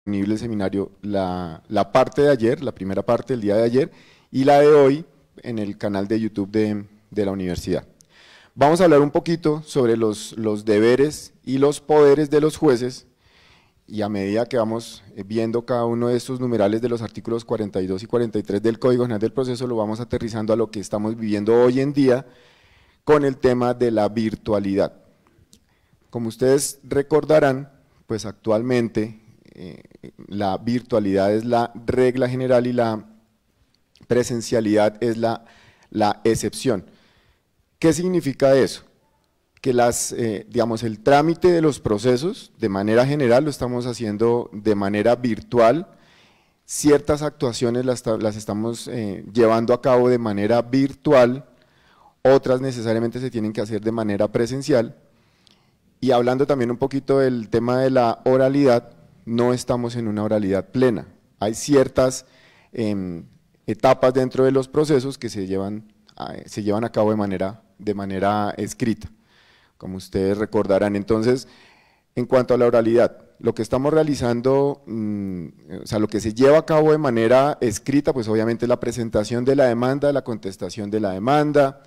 disponible el seminario, la parte de ayer, la primera parte del día de ayer, y la de hoy en el canal de YouTube de la universidad. Vamos a hablar un poquito sobre los deberes y los poderes de los jueces, y a medida que vamos viendo cada uno de estos numerales de los artículos 42 y 43 del Código General del Proceso, lo vamos aterrizando a lo que estamos viviendo hoy en día con el tema de la virtualidad. Como ustedes recordarán, pues actualmente la virtualidad es la regla general y la presencialidad es la excepción. ¿Qué significa eso? Que digamos, el trámite de los procesos, de manera general, lo estamos haciendo de manera virtual, ciertas actuaciones las estamos llevando a cabo de manera virtual, otras necesariamente se tienen que hacer de manera presencial, y hablando también un poquito del tema de la oralidad, no estamos en una oralidad plena, hay ciertas etapas dentro de los procesos que se llevan a cabo de manera escrita, como ustedes recordarán. Entonces, en cuanto a la oralidad, lo que estamos realizando, o sea, lo que se lleva a cabo de manera escrita, pues obviamente es la presentación de la demanda, la contestación de la demanda,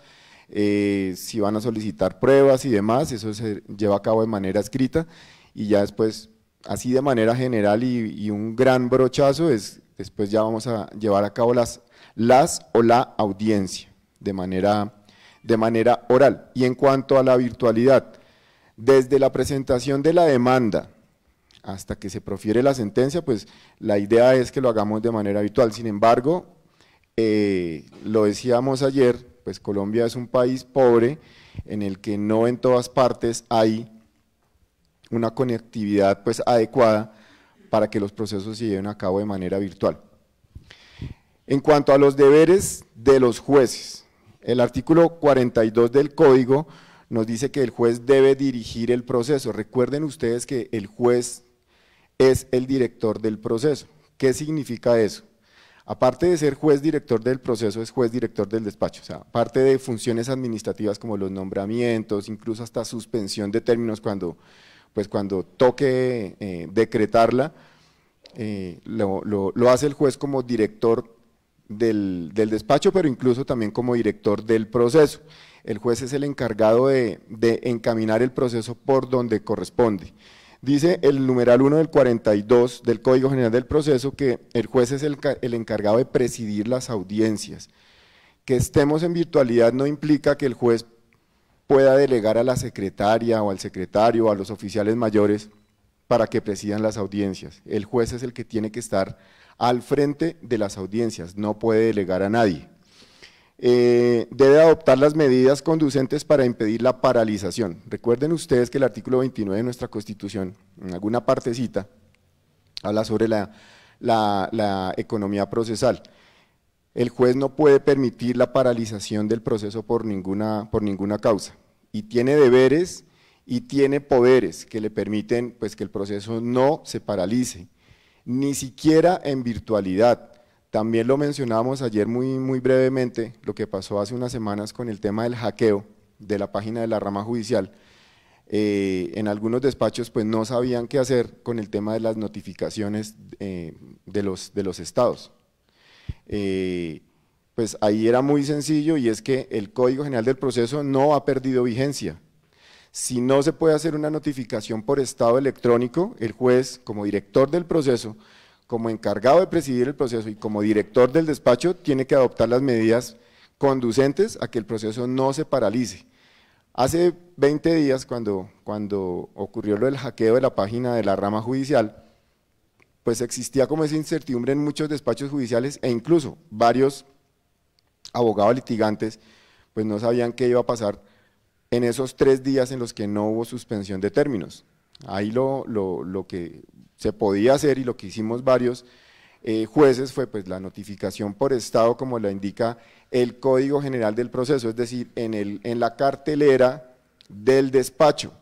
si van a solicitar pruebas y demás, eso se lleva a cabo de manera escrita, y ya después, así de manera general y un gran brochazo, después ya vamos a llevar a cabo o la audiencia de manera oral. Y en cuanto a la virtualidad, desde la presentación de la demanda hasta que se profiere la sentencia, pues la idea es que lo hagamos de manera virtual. Sin embargo, lo decíamos ayer, pues Colombia es un país pobre en el que no en todas partes hay una conectividad pues adecuada para que los procesos se lleven a cabo de manera virtual. En cuanto a los deberes de los jueces, el artículo 42 del Código nos dice que el juez debe dirigir el proceso. Recuerden ustedes que el juez es el director del proceso. ¿Qué significa eso? Aparte de ser juez director del proceso, es juez director del despacho. O sea, aparte de funciones administrativas como los nombramientos, incluso hasta suspensión de términos cuando toque decretarla, lo hace el juez como director del despacho, pero incluso también como director del proceso. El juez es el encargado de encaminar el proceso por donde corresponde. Dice el numeral 1 del 42 del Código General del Proceso que el juez es el encargado de presidir las audiencias. Que estemos en virtualidad no implica que el juez pueda delegar a la secretaria o al secretario o a los oficiales mayores para que presidan las audiencias. El juez es el que tiene que estar al frente de las audiencias, no puede delegar a nadie. Debe adoptar las medidas conducentes para impedir la paralización. Recuerden ustedes que el artículo 29 de nuestra Constitución, en alguna partecita, habla sobre la economía procesal. El juez no puede permitir la paralización del proceso por ninguna causa, y tiene deberes y tiene poderes que le permiten pues, que el proceso no se paralice, ni siquiera en virtualidad. También lo mencionábamos ayer muy brevemente, lo que pasó hace unas semanas con el tema del hackeo de la página de la rama judicial. En algunos despachos pues no sabían qué hacer con el tema de las notificaciones de los estados. Pues ahí era muy sencillo, y es que el Código General del Proceso no ha perdido vigencia. Si no se puede hacer una notificación por estado electrónico, el juez, como director del proceso, como encargado de presidir el proceso y como director del despacho, tiene que adoptar las medidas conducentes a que el proceso no se paralice. Hace 20 días, cuando ocurrió lo del hackeo de la página de la rama judicial, pues existía como esa incertidumbre en muchos despachos judiciales, e incluso varios abogados litigantes pues no sabían qué iba a pasar en esos 3 días en los que no hubo suspensión de términos. Ahí lo que se podía hacer y lo que hicimos varios jueces fue pues la notificación por estado, como lo indica el Código General del Proceso, es decir, en la cartelera del despacho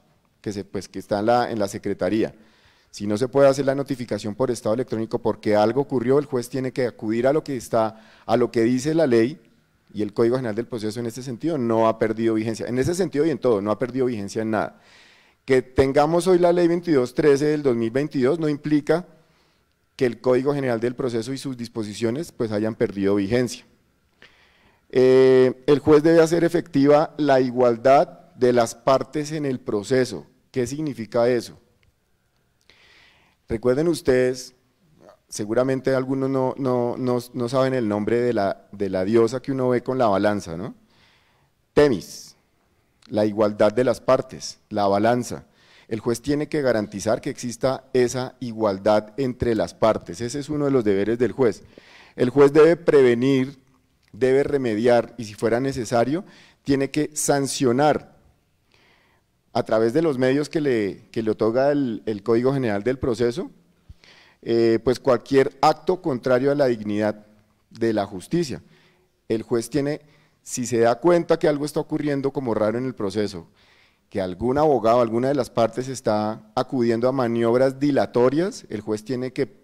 que está en la secretaría. Si no se puede hacer la notificación por estado electrónico porque algo ocurrió, el juez tiene que acudir a lo que dice la ley, y el Código General del Proceso en este sentido no ha perdido vigencia. En ese sentido y en todo, no ha perdido vigencia en nada. Que tengamos hoy la ley 2213 del 2022 no implica que el Código General del Proceso y sus disposiciones pues hayan perdido vigencia. El juez debe hacer efectiva la igualdad de las partes en el proceso. ¿Qué significa eso? Recuerden ustedes, seguramente algunos no saben el nombre de la diosa que uno ve con la balanza, ¿no? Temis, la igualdad de las partes, la balanza. El juez tiene que garantizar que exista esa igualdad entre las partes, ese es uno de los deberes del juez. El juez debe prevenir, debe remediar y si fuera necesario, tiene que sancionar a través de los medios que le otorga el Código General del Proceso, pues cualquier acto contrario a la dignidad de la justicia. El juez tiene, si se da cuenta que algo está ocurriendo como raro en el proceso, que algún abogado, alguna de las partes está acudiendo a maniobras dilatorias, el juez tiene que,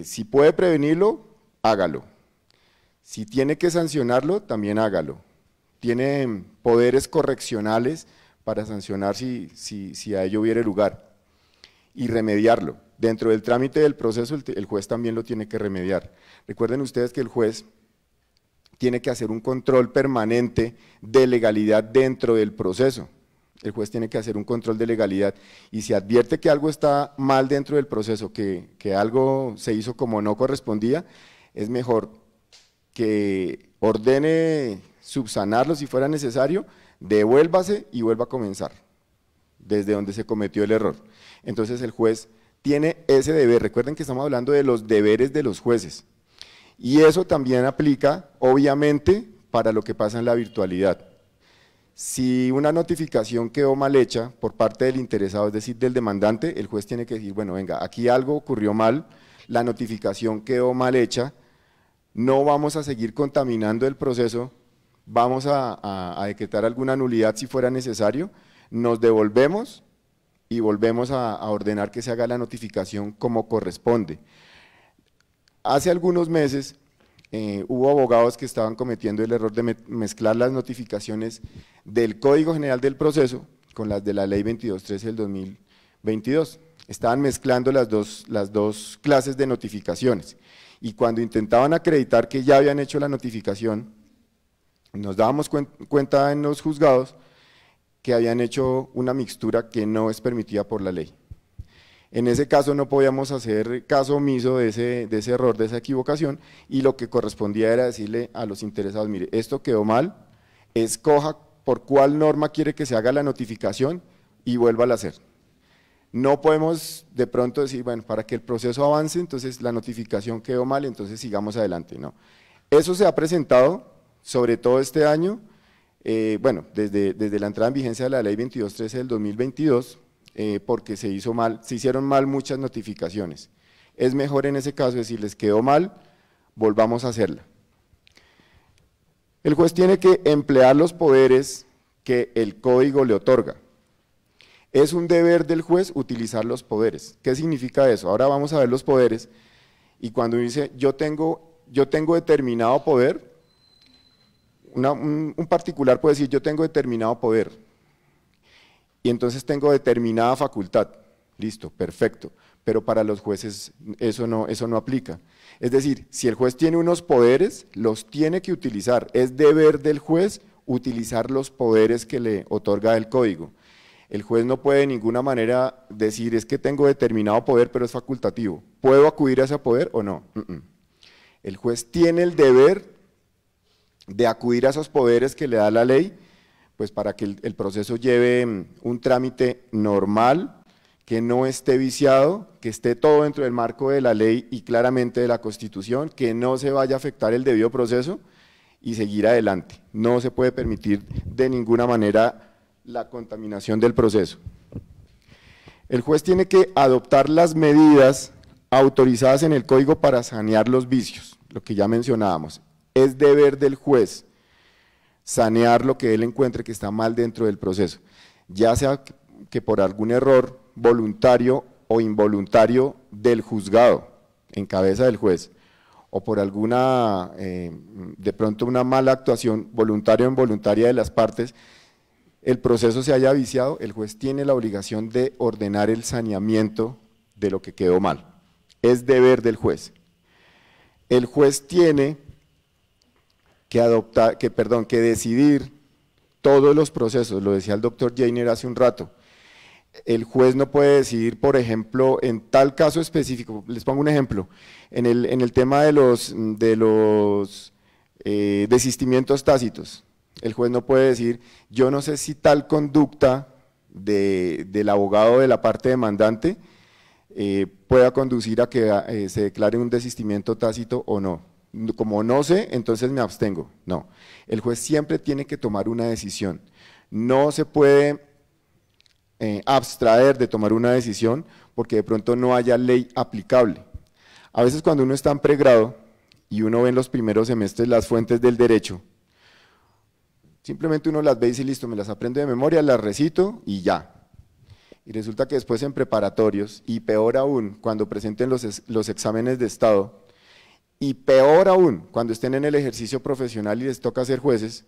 si puede prevenirlo, hágalo. Si tiene que sancionarlo, también hágalo. Tiene poderes correccionales para sancionar si a ello hubiere lugar y remediarlo. Dentro del trámite del proceso, el juez también lo tiene que remediar. Recuerden ustedes que el juez tiene que hacer un control permanente de legalidad dentro del proceso. El juez tiene que hacer un control de legalidad y si advierte que algo está mal dentro del proceso, que algo se hizo como no correspondía, es mejor que ordene subsanarlo si fuera necesario, devuélvase y vuelva a comenzar desde donde se cometió el error. Entonces el juez tiene ese deber. Recuerden que estamos hablando de los deberes de los jueces y eso también aplica obviamente para lo que pasa en la virtualidad. Si una notificación quedó mal hecha por parte del interesado, es decir, del demandante, el juez tiene que decir, bueno, venga, aquí algo ocurrió mal, la notificación quedó mal hecha, no vamos a seguir contaminando el proceso, vamos a decretar alguna nulidad si fuera necesario, nos devolvemos y volvemos a ordenar que se haga la notificación como corresponde. Hace algunos meses hubo abogados que estaban cometiendo el error de mezclar las notificaciones del Código General del Proceso con las de la Ley 2213 del 2022. Estaban mezclando las dos clases de notificaciones y cuando intentaban acreditar que ya habían hecho la notificación, nos dábamos cuenta en los juzgados que habían hecho una mixtura que no es permitida por la ley. En ese caso no podíamos hacer caso omiso de ese error, de esa equivocación, y lo que correspondía era decirle a los interesados, mire, esto quedó mal, escoja por cuál norma quiere que se haga la notificación y vuélvala a hacer. No podemos de pronto decir, bueno, para que el proceso avance, entonces la notificación quedó mal, entonces sigamos adelante, no. Eso se ha presentado, sobre todo este año, bueno, desde la entrada en vigencia de la Ley 2213 del 2022, porque se hicieron mal muchas notificaciones. Es mejor en ese caso decirles quedó mal, volvamos a hacerla. El juez tiene que emplear los poderes que el código le otorga. Es un deber del juez utilizar los poderes. ¿Qué significa eso? Ahora vamos a ver los poderes y cuando dice yo tengo determinado poder, un particular puede decir yo tengo determinado poder y entonces tengo determinada facultad, listo, perfecto, pero para los jueces eso no aplica. Es decir, si el juez tiene unos poderes, los tiene que utilizar, es deber del juez utilizar los poderes que le otorga el código. El juez no puede de ninguna manera decir es que tengo determinado poder pero es facultativo, ¿puedo acudir a ese poder o no? El juez tiene el deber de acudir a esos poderes que le da la ley, pues para que el proceso lleve un trámite normal, que no esté viciado, que esté todo dentro del marco de la ley y claramente de la Constitución, que no se vaya a afectar el debido proceso y seguir adelante. No se puede permitir de ninguna manera la contaminación del proceso. El juez tiene que adoptar las medidas autorizadas en el código para sanear los vicios, lo que ya mencionábamos. Es deber del juez sanear lo que él encuentre que está mal dentro del proceso, ya sea que por algún error voluntario o involuntario del juzgado en cabeza del juez, o por alguna, de pronto una mala actuación voluntaria o involuntaria de las partes, el proceso se haya viciado, el juez tiene la obligación de ordenar el saneamiento de lo que quedó mal. es deber del juez. El juez tiene que decidir todos los procesos, lo decía el doctor Jainer hace un rato. El juez no puede decidir, por ejemplo, en tal caso específico, les pongo un ejemplo, en el tema de los desistimientos tácitos, el juez no puede decir, yo no sé si tal conducta del abogado de la parte demandante pueda conducir a que se declare un desistimiento tácito o no. Como no sé, entonces me abstengo. No, el juez siempre tiene que tomar una decisión. No se puede abstraer de tomar una decisión porque de pronto no haya ley aplicable. A veces cuando uno está en pregrado y uno ve en los primeros semestres las fuentes del derecho, simplemente uno las ve y dice, listo, me las aprendo de memoria, las recito y ya. Y resulta que después en preparatorios, y peor aún, cuando presenten los exámenes de estado, y peor aún, cuando estén en el ejercicio profesional y les toca ser jueces,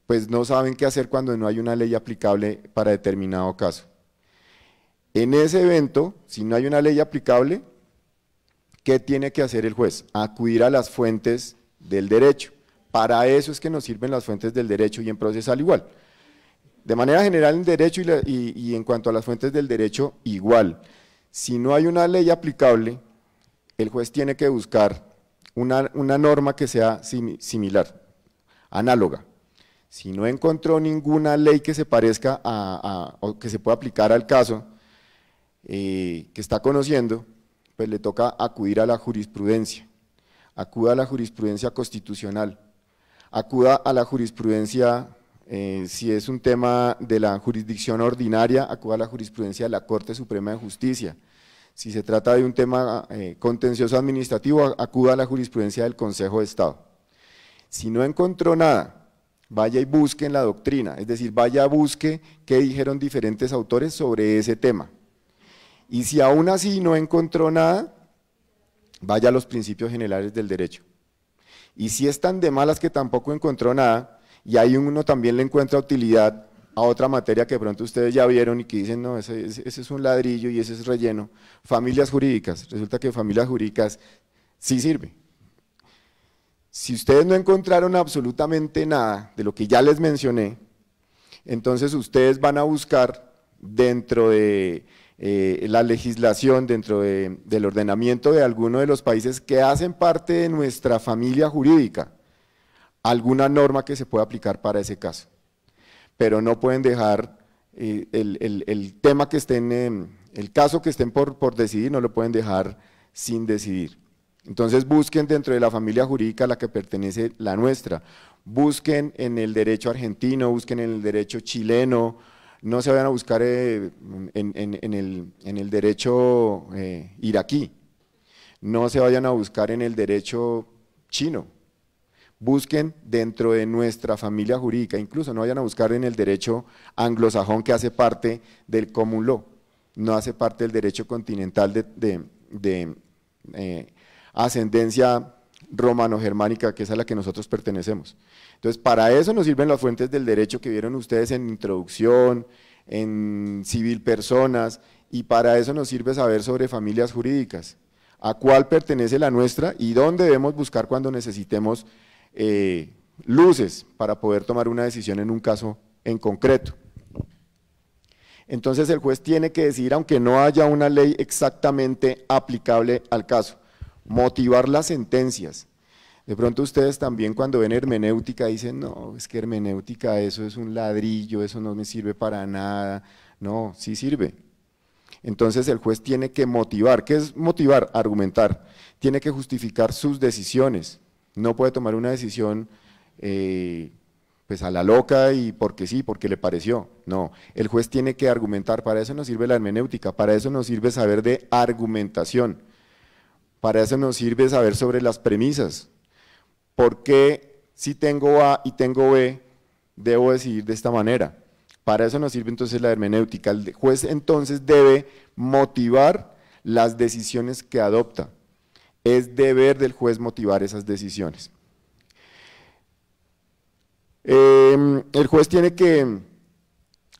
pues no saben qué hacer cuando no hay una ley aplicable para determinado caso. En ese evento, si no hay una ley aplicable, ¿qué tiene que hacer el juez? Acudir a las fuentes del derecho. Para eso es que nos sirven las fuentes del derecho y en procesal igual. De manera general en derecho y en cuanto a las fuentes del derecho igual. Si no hay una ley aplicable, el juez tiene que buscar una norma que sea similar, análoga. Si no encontró ninguna ley que se parezca o que se pueda aplicar al caso que está conociendo, pues le toca acudir a la jurisprudencia. Acuda a la jurisprudencia constitucional, acuda a la jurisprudencia, si es un tema de la jurisdicción ordinaria, acuda a la jurisprudencia de la Corte Suprema de Justicia. Si se trata de un tema contencioso administrativo, acuda a la jurisprudencia del Consejo de Estado. Si no encontró nada, vaya y busque en la doctrina, es decir, vaya a busque qué dijeron diferentes autores sobre ese tema. Y si aún así no encontró nada, vaya a los principios generales del derecho. Y si están de malas que tampoco encontró nada, y ahí uno también le encuentra utilidad a otra materia que de pronto ustedes ya vieron y que dicen, no, ese es un ladrillo y ese es relleno, familias jurídicas. Resulta que familias jurídicas sí sirve. Si ustedes no encontraron absolutamente nada de lo que ya les mencioné, entonces ustedes van a buscar dentro de la legislación, dentro del ordenamiento de alguno de los países que hacen parte de nuestra familia jurídica, alguna norma que se pueda aplicar para ese caso. Pero no pueden dejar el tema que estén, el caso que estén por decidir, no lo pueden dejar sin decidir. Entonces busquen dentro de la familia jurídica a la que pertenece la nuestra, busquen en el derecho argentino, busquen en el derecho chileno, no se vayan a buscar en el derecho iraquí, no se vayan a buscar en el derecho chino, busquen dentro de nuestra familia jurídica, incluso no vayan a buscar en el derecho anglosajón que hace parte del common law, no hace parte del derecho continental de ascendencia romano-germánica, que es a la que nosotros pertenecemos. Entonces, para eso nos sirven las fuentes del derecho que vieron ustedes en introducción, en civil personas, y para eso nos sirve saber sobre familias jurídicas, a cuál pertenece la nuestra y dónde debemos buscar cuando necesitemos luces para poder tomar una decisión en un caso en concreto. Entonces el juez tiene que decidir, aunque no haya una ley exactamente aplicable al caso, motivar las sentencias. De pronto ustedes también cuando ven hermenéutica dicen, no, es que hermenéutica eso es un ladrillo, eso no me sirve para nada. No, sí sirve. Entonces el juez tiene que motivar. ¿Qué es motivar? Argumentar. Tiene que justificar sus decisiones. No puede tomar una decisión pues a la loca y porque sí, porque le pareció. No, el juez tiene que argumentar. Para eso nos sirve la hermenéutica, para eso nos sirve saber de argumentación. Para eso nos sirve saber sobre las premisas. ¿Por qué si tengo A y tengo B, debo decidir de esta manera? Para eso nos sirve entonces la hermenéutica. El juez entonces debe motivar las decisiones que adopta. Es deber del juez motivar esas decisiones. El juez tiene que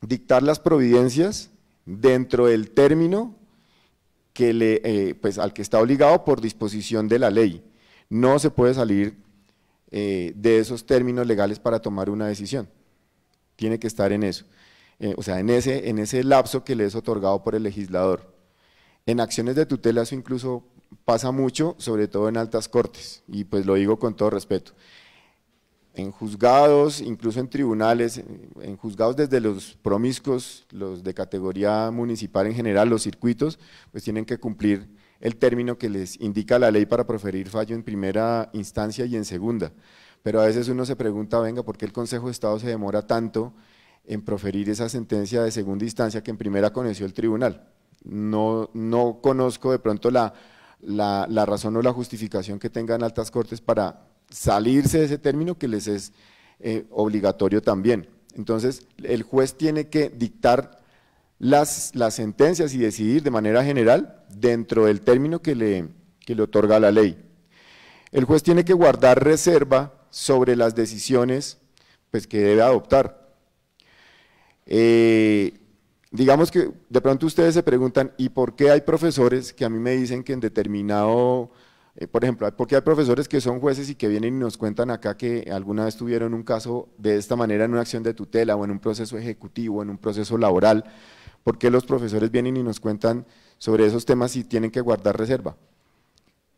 dictar las providencias dentro del término pues al que está obligado por disposición de la ley. No se puede salir de esos términos legales para tomar una decisión. Tiene que estar en eso, o sea, en ese lapso que le es otorgado por el legislador. En acciones de tutela eso incluso pasa mucho, sobre todo en altas cortes, y pues lo digo con todo respeto. En juzgados, incluso en tribunales, en juzgados desde los promiscuos, los de categoría municipal en general, los circuitos, pues tienen que cumplir el término que les indica la ley para proferir fallo en primera instancia y en segunda. Pero a veces uno se pregunta, venga, ¿por qué el Consejo de Estado se demora tanto en proferir esa sentencia de segunda instancia que en primera conoció el tribunal? No conozco de pronto la razón o la justificación que tengan altas cortes para salirse de ese término que les es obligatorio también. Entonces, el juez tiene que dictar las sentencias y decidir de manera general dentro del término que le otorga la ley. El juez tiene que guardar reserva sobre las decisiones pues, que debe adoptar. Digamos que de pronto ustedes se preguntan, ¿y por qué hay profesores que a mí me dicen que en determinado, por ejemplo, por qué hay profesores que son jueces y que vienen y nos cuentan acá que alguna vez tuvieron un caso de esta manera en una acción de tutela o en un proceso ejecutivo, en un proceso laboral? ¿Por qué los profesores vienen y nos cuentan sobre esos temas y tienen que guardar reserva?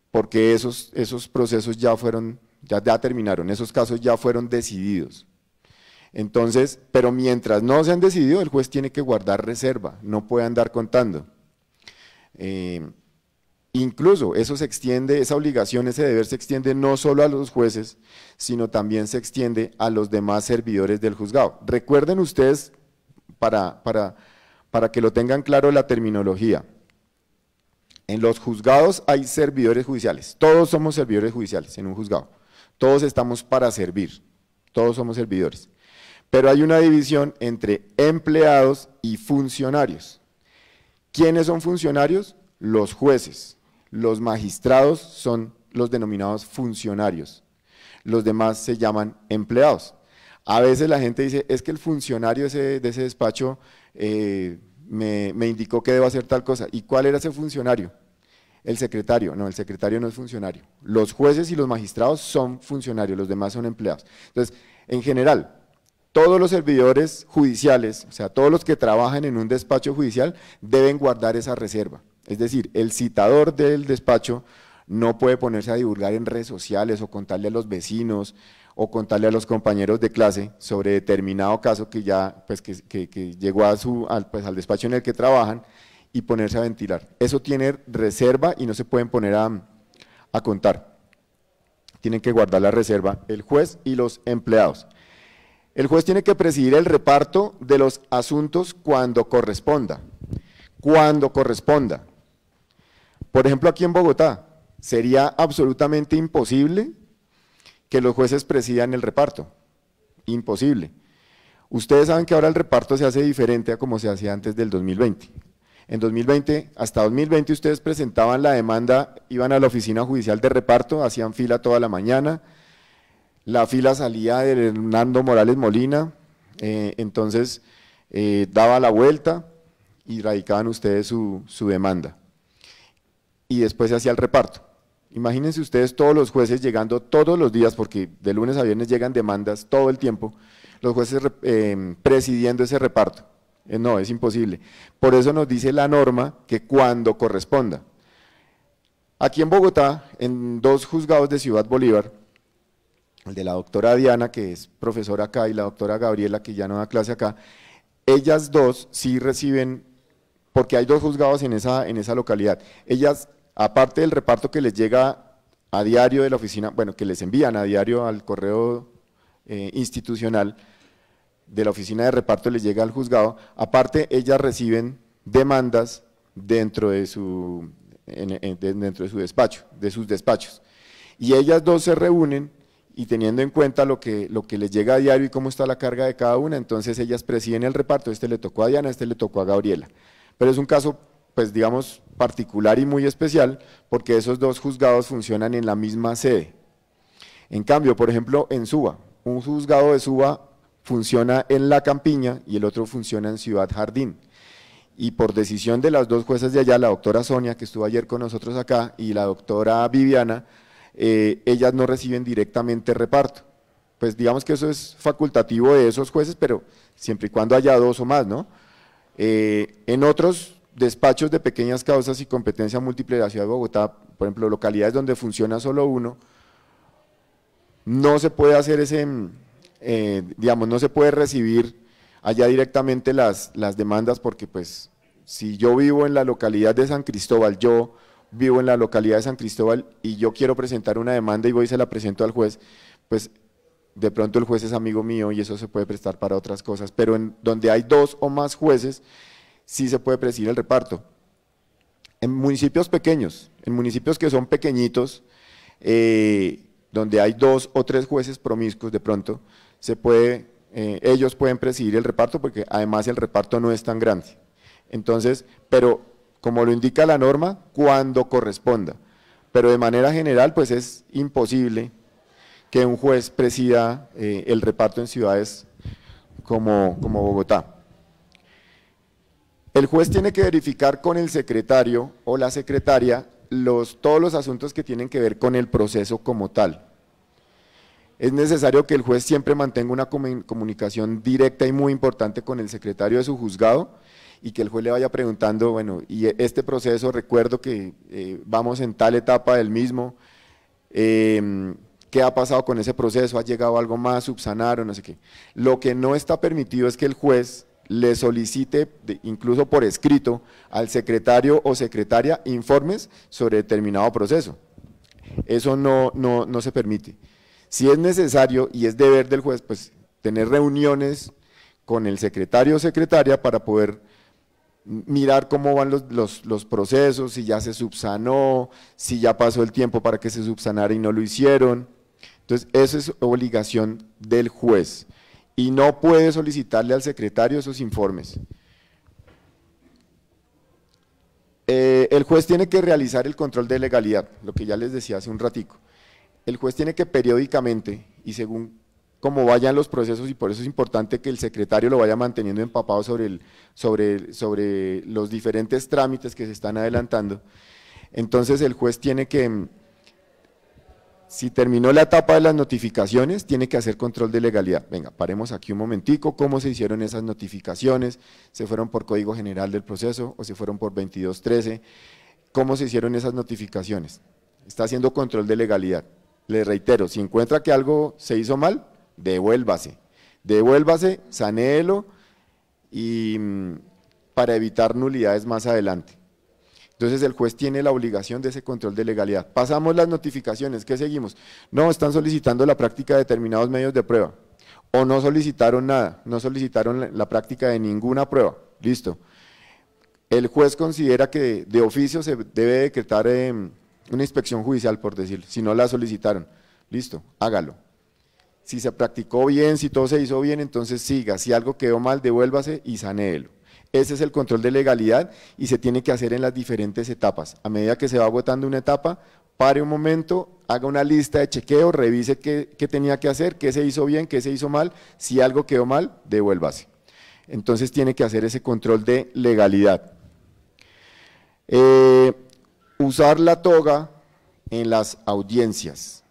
Porque esos procesos ya terminaron, esos casos ya fueron decididos. Entonces, pero mientras no se han decidido, el juez tiene que guardar reserva, no puede andar contando. Incluso eso se extiende, esa obligación, ese deber se extiende no solo a los jueces, sino también se extiende a los demás servidores del juzgado. Recuerden ustedes, para que lo tengan claro la terminología, en los juzgados hay servidores judiciales, todos somos servidores judiciales en un juzgado, todos estamos para servir, todos somos servidores. Pero hay una división entre empleados y funcionarios. ¿Quiénes son funcionarios? Los jueces. Los magistrados son los denominados funcionarios. Los demás se llaman empleados. A veces la gente dice, es que el funcionario de ese despacho me indicó que debo hacer tal cosa. ¿Y cuál era ese funcionario? El secretario. No, el secretario no es funcionario. Los jueces y los magistrados son funcionarios, los demás son empleados. Entonces, en general, todos los servidores judiciales, o sea, todos los que trabajan en un despacho judicial deben guardar esa reserva. Es decir, el citador del despacho no puede ponerse a divulgar en redes sociales o contarle a los vecinos o contarle a los compañeros de clase sobre determinado caso que ya pues, que llegó al despacho en el que trabajan y ponerse a ventilar. Eso tiene reserva y no se pueden poner a contar. Tienen que guardar la reserva el juez y los empleados. El juez tiene que presidir el reparto de los asuntos cuando corresponda. Cuando corresponda. Por ejemplo, aquí en Bogotá, sería absolutamente imposible que los jueces presidan el reparto. Imposible. Ustedes saben que ahora el reparto se hace diferente a como se hacía antes del 2020. En 2020, hasta 2020 ustedes presentaban la demanda, iban a la oficina judicial de reparto, hacían fila toda la mañana, la fila salía de Hernando Morales Molina, entonces daba la vuelta y radicaban ustedes su demanda. Y después se hacía el reparto. Imagínense ustedes todos los jueces llegando todos los días, porque de lunes a viernes llegan demandas todo el tiempo, los jueces presidiendo ese reparto. No, es imposible. Por eso nos dice la norma que cuando corresponda. Aquí en Bogotá, en dos juzgados de Ciudad Bolívar, el de la doctora Diana, que es profesora acá, y la doctora Gabriela, que ya no da clase acá, ellas dos sí reciben, porque hay dos juzgados en esa localidad, ellas, aparte del reparto que les llega a diario de la oficina, bueno, que les envían a diario al correo institucional de la oficina de reparto, les llega al juzgado, aparte ellas reciben demandas dentro de su despacho, de sus despachos, y ellas dos se reúnen y teniendo en cuenta lo que les llega a diario y cómo está la carga de cada una, entonces ellas presiden el reparto, este le tocó a Diana, este le tocó a Gabriela. Pero es un caso, pues digamos, particular y muy especial, porque esos dos juzgados funcionan en la misma sede. En cambio, por ejemplo, en Suba, un juzgado de Suba funciona en La Campiña y el otro funciona en Ciudad Jardín. y por decisión de las dos jueces de allá, la doctora Sonia, que estuvo ayer con nosotros acá, y la doctora Viviana, ellas no reciben directamente reparto. Pues digamos que eso es facultativo de esos jueces, pero siempre y cuando haya dos o más, ¿no? En otros despachos de pequeñas causas y competencia múltiple de la ciudad de Bogotá, por ejemplo, localidades donde funciona solo uno, no se puede hacer ese, digamos, no se puede recibir allá directamente las demandas, porque pues si yo vivo en la localidad de San Cristóbal, yo vivo en la localidad de San Cristóbal y yo quiero presentar una demanda y voy y se la presento al juez, pues de pronto el juez es amigo mío y eso se puede prestar para otras cosas, pero en donde hay dos o más jueces, sí se puede presidir el reparto. En municipios pequeños, en municipios que son pequeñitos, donde hay dos o tres jueces promiscuos de pronto, se puede, ellos pueden presidir el reparto porque además el reparto no es tan grande. Entonces, pero como lo indica la norma, cuando corresponda, pero de manera general pues es imposible que un juez presida el reparto en ciudades como Bogotá. El juez tiene que verificar con el secretario o la secretaria todos los asuntos que tienen que ver con el proceso como tal. Es necesario que el juez siempre mantenga una comunicación directa y muy importante con el secretario de su juzgado y que el juez le vaya preguntando, bueno, y este proceso, recuerdo que vamos en tal etapa del mismo, ¿qué ha pasado con ese proceso? ¿Ha llegado algo más, subsanar o no sé qué? Lo que no está permitido es que el juez le solicite, incluso por escrito, al secretario o secretaria informes sobre determinado proceso. Eso no se permite. Si es necesario y es deber del juez, pues tener reuniones con el secretario o secretaria para poder mirar cómo van los procesos, si ya se subsanó, si ya pasó el tiempo para que se subsanara y no lo hicieron. Entonces, eso es obligación del juez y no puede solicitarle al secretario esos informes. El juez tiene que realizar el control de legalidad, lo que ya les decía hace un ratico. El juez tiene que periódicamente y según cómo vayan los procesos, y por eso es importante que el secretario lo vaya manteniendo empapado sobre los diferentes trámites que se están adelantando. Entonces el juez tiene que, si terminó la etapa de las notificaciones, tiene que hacer control de legalidad. Venga, paremos aquí un momentico, ¿cómo se hicieron esas notificaciones? ¿Se fueron por Código General del Proceso o se fueron por 2213? ¿Cómo se hicieron esas notificaciones? Está haciendo control de legalidad. Le reitero, si encuentra que algo se hizo mal, devuélvase, sanéelo y para evitar nulidades más adelante. Entonces el juez tiene la obligación de ese control de legalidad. Pasamos las notificaciones, ¿qué seguimos? No, están solicitando la práctica de determinados medios de prueba, o no solicitaron nada, no solicitaron la práctica de ninguna prueba, listo. El juez considera que de oficio se debe decretar una inspección judicial, por decirlo, si no la solicitaron, listo, hágalo. Si se practicó bien, si todo se hizo bien, entonces siga, si algo quedó mal, devuélvase y sanéelo. Ese es el control de legalidad y se tiene que hacer en las diferentes etapas. A medida que se va agotando una etapa, pare un momento, haga una lista de chequeo, revise qué tenía que hacer, qué se hizo bien, qué se hizo mal, si algo quedó mal, devuélvase. Entonces tiene que hacer ese control de legalidad. Usar la toga en las audiencias.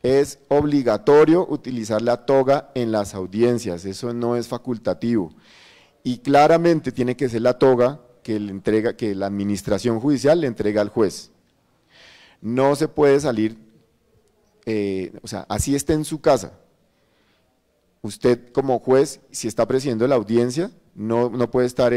Es obligatorio utilizar la toga en las audiencias, eso no es facultativo. Y claramente tiene que ser la toga que la administración judicial le entrega al juez. No se puede salir, o sea, así esté en su casa. Usted como juez, si está presidiendo la audiencia, no puede estar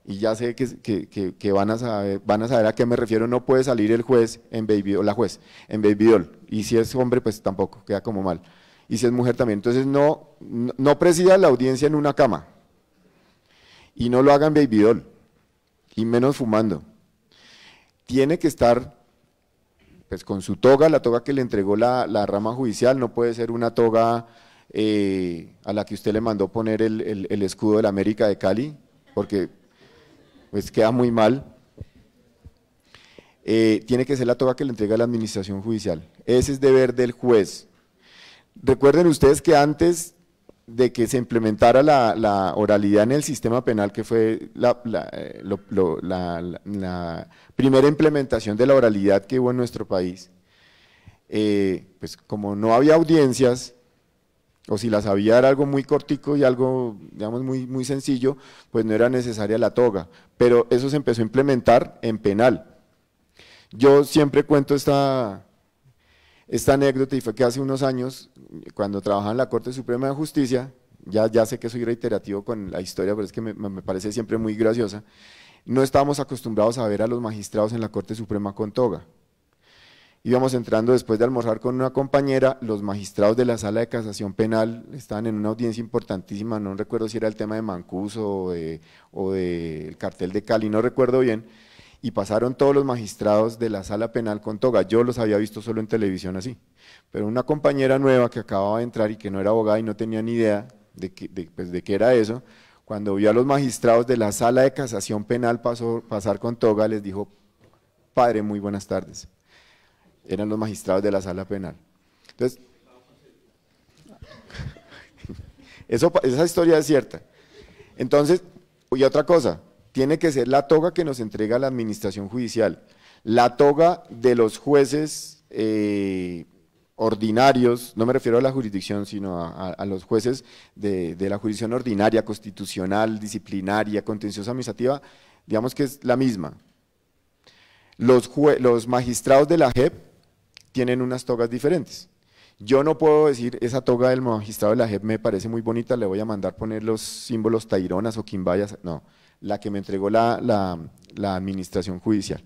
y ya sé que van a saber a qué me refiero, no puede salir el juez en baby doll, la juez en baby doll, y si es hombre pues tampoco, queda como mal, y si es mujer también. Entonces no presida la audiencia en una cama, y no lo haga en baby doll, y menos fumando. Tiene que estar pues con su toga, la toga que le entregó la rama judicial, no puede ser una toga a la que usted le mandó poner el escudo de la América de Cali, porque pues queda muy mal. Tiene que ser la toga que le entrega la administración judicial. Ese es deber del juez. Recuerden ustedes que antes de que se implementara la oralidad en el sistema penal, que fue la primera implementación de la oralidad que hubo en nuestro país, pues como no había audiencias, o si las había era algo muy cortico y algo, digamos, muy sencillo, pues no era necesaria la toga, pero eso se empezó a implementar en penal. Yo siempre cuento esta anécdota, y fue que hace unos años, cuando trabajaba en la Corte Suprema de Justicia, ya sé que soy reiterativo con la historia, pero es que me parece siempre muy graciosa, no estábamos acostumbrados a ver a los magistrados en la Corte Suprema con toga. Íbamos entrando después de almorzar con una compañera, los magistrados de la Sala de Casación Penal estaban en una audiencia importantísima, no recuerdo si era el tema de Mancuso o del cartel de Cali, no recuerdo bien, y pasaron todos los magistrados de la Sala Penal con toga. Yo los había visto solo en televisión así, pero una compañera nueva que acababa de entrar y que no era abogada y no tenía ni idea de qué era eso, cuando vio a los magistrados de la Sala de Casación Penal pasar con toga, les dijo: padre, muy buenas tardes. Eran los magistrados de la Sala Penal. Entonces, esa historia es cierta. Entonces, y otra cosa, tiene que ser la toga que nos entrega la administración judicial. La toga de los jueces ordinarios, no me refiero a la jurisdicción, sino a los jueces de la jurisdicción ordinaria, constitucional, disciplinaria, contenciosa administrativa, digamos que es la misma. Los magistrados de la JEP tienen unas togas diferentes. Yo no puedo decir, esa toga del magistrado de la JEP me parece muy bonita, le voy a mandar poner los símbolos taironas o quimbayas, no, la que me entregó la administración judicial.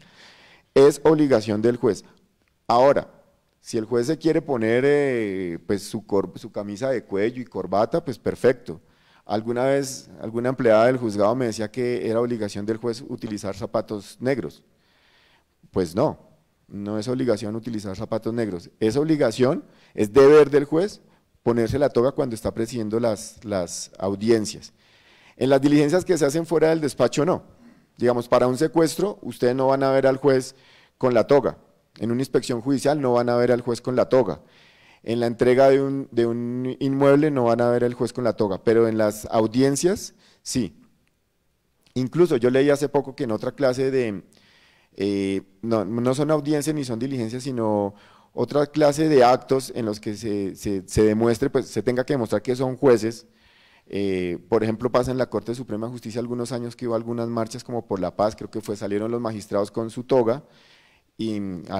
Es obligación del juez. Ahora, si el juez se quiere poner pues su camisa de cuello y corbata, pues perfecto. Alguna vez, alguna empleada del juzgado me decía que era obligación del juez utilizar zapatos negros. Pues no. No es obligación utilizar zapatos negros, es obligación, es deber del juez ponerse la toga cuando está presidiendo las audiencias. En las diligencias que se hacen fuera del despacho no, digamos para un secuestro ustedes no van a ver al juez con la toga, en una inspección judicial no van a ver al juez con la toga, en la entrega de un inmueble no van a ver al juez con la toga, pero en las audiencias sí. Incluso yo leí hace poco que en otra clase no son audiencias ni son diligencias, sino otra clase de actos en los que se demuestre, pues se tenga que demostrar que son jueces. Por ejemplo, pasa en la Corte Suprema de Justicia algunos años que hubo algunas marchas como por la paz, creo que salieron los magistrados con su toga y a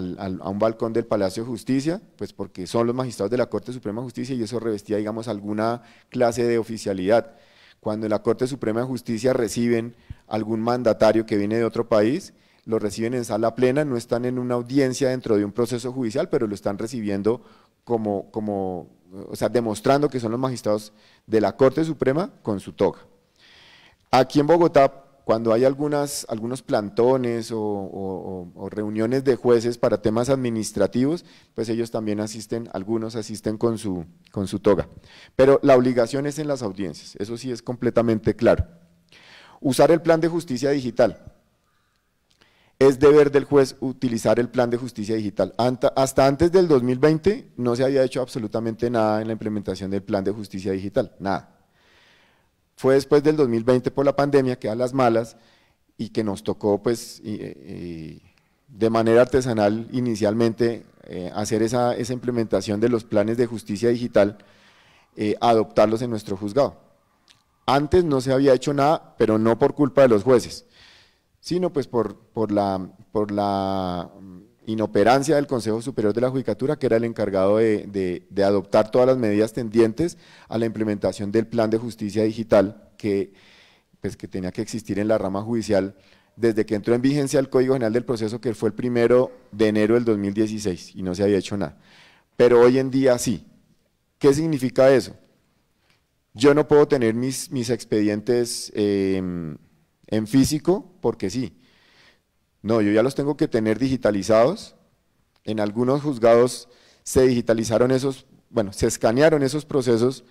un balcón del Palacio de Justicia, pues porque son los magistrados de la Corte Suprema de Justicia y eso revestía, digamos, alguna clase de oficialidad. Cuando en la Corte Suprema de Justicia reciben algún mandatario que viene de otro país, lo reciben en sala plena, no están en una audiencia dentro de un proceso judicial, pero lo están recibiendo o sea, demostrando que son los magistrados de la Corte Suprema con su toga. Aquí en Bogotá, cuando hay algunos plantones o reuniones de jueces para temas administrativos, pues ellos también algunos asisten con su toga. Pero la obligación es en las audiencias, eso sí es completamente claro. Usar el plan de justicia digital. Es deber del juez utilizar el plan de justicia digital. Hasta antes del 2020 no se había hecho absolutamente nada en la implementación del plan de justicia digital, nada. Fue después del 2020 por la pandemia, que a las malas, y que nos tocó pues de manera artesanal inicialmente hacer esa implementación de los planes de justicia digital, adoptarlos en nuestro juzgado. Antes no se había hecho nada, pero no por culpa de los jueces, sino pues por la inoperancia del Consejo Superior de la Judicatura, que era el encargado de adoptar todas las medidas tendientes a la implementación del plan de justicia digital que tenía que existir en la rama judicial desde que entró en vigencia el Código General del Proceso, que fue el 1 de enero del 2016 y no se había hecho nada. Pero hoy en día sí. ¿Qué significa eso? Yo no puedo tener mis expedientes en físico porque sí. No, yo ya los tengo que tener digitalizados. En algunos juzgados se digitalizaron se escanearon esos procesos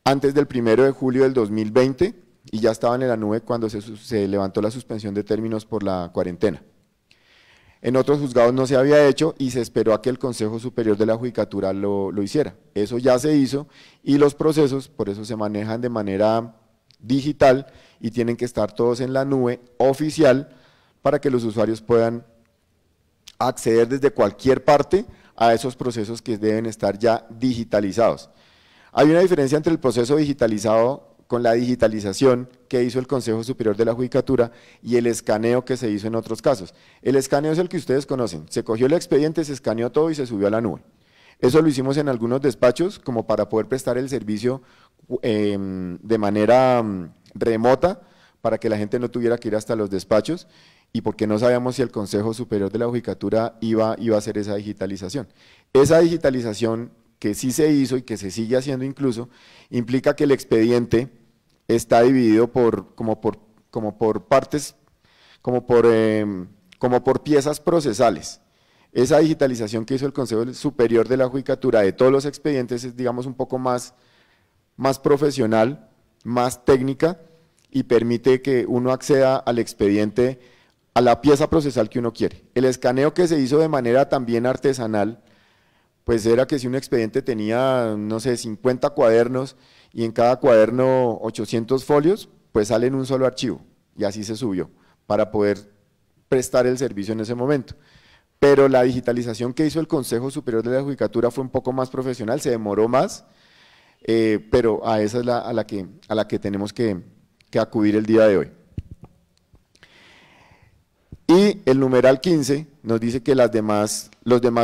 antes del 1 de julio del 2020 y ya estaban en la nube cuando se levantó la suspensión de términos por la cuarentena. En otros juzgados no se había hecho y se esperó a que el Consejo Superior de la Judicatura lo hiciera. Eso ya se hizo y los procesos, por eso se manejan de manera digital y tienen que estar todos en la nube oficial para que los usuarios puedan acceder desde cualquier parte a esos procesos que deben estar ya digitalizados. Hay una diferencia entre el proceso digitalizado con la digitalización que hizo el Consejo Superior de la Judicatura y el escaneo que se hizo en otros casos. El escaneo es el que ustedes conocen, se cogió el expediente, se escaneó todo y se subió a la nube. Eso lo hicimos en algunos despachos como para poder prestar el servicio de manera remota, para que la gente no tuviera que ir hasta los despachos y porque no sabíamos si el Consejo Superior de la Judicatura iba a hacer esa digitalización. Esa digitalización que sí se hizo y que se sigue haciendo incluso, implica que el expediente está dividido como por partes, como por piezas procesales. Esa digitalización que hizo el Consejo Superior de la Judicatura de todos los expedientes es, digamos, un poco más profesional, más técnica y permite que uno acceda al expediente, a la pieza procesal que uno quiere. El escaneo que se hizo de manera también artesanal, pues era que si un expediente tenía, no sé, 50 cuadernos y en cada cuaderno 800 folios, pues sale en un solo archivo y así se subió para poder prestar el servicio en ese momento. Pero la digitalización que hizo el Consejo Superior de la Judicatura fue un poco más profesional, se demoró más, pero a esa es a la que tenemos que acudir el día de hoy. Y el numeral 15 nos dice que los demás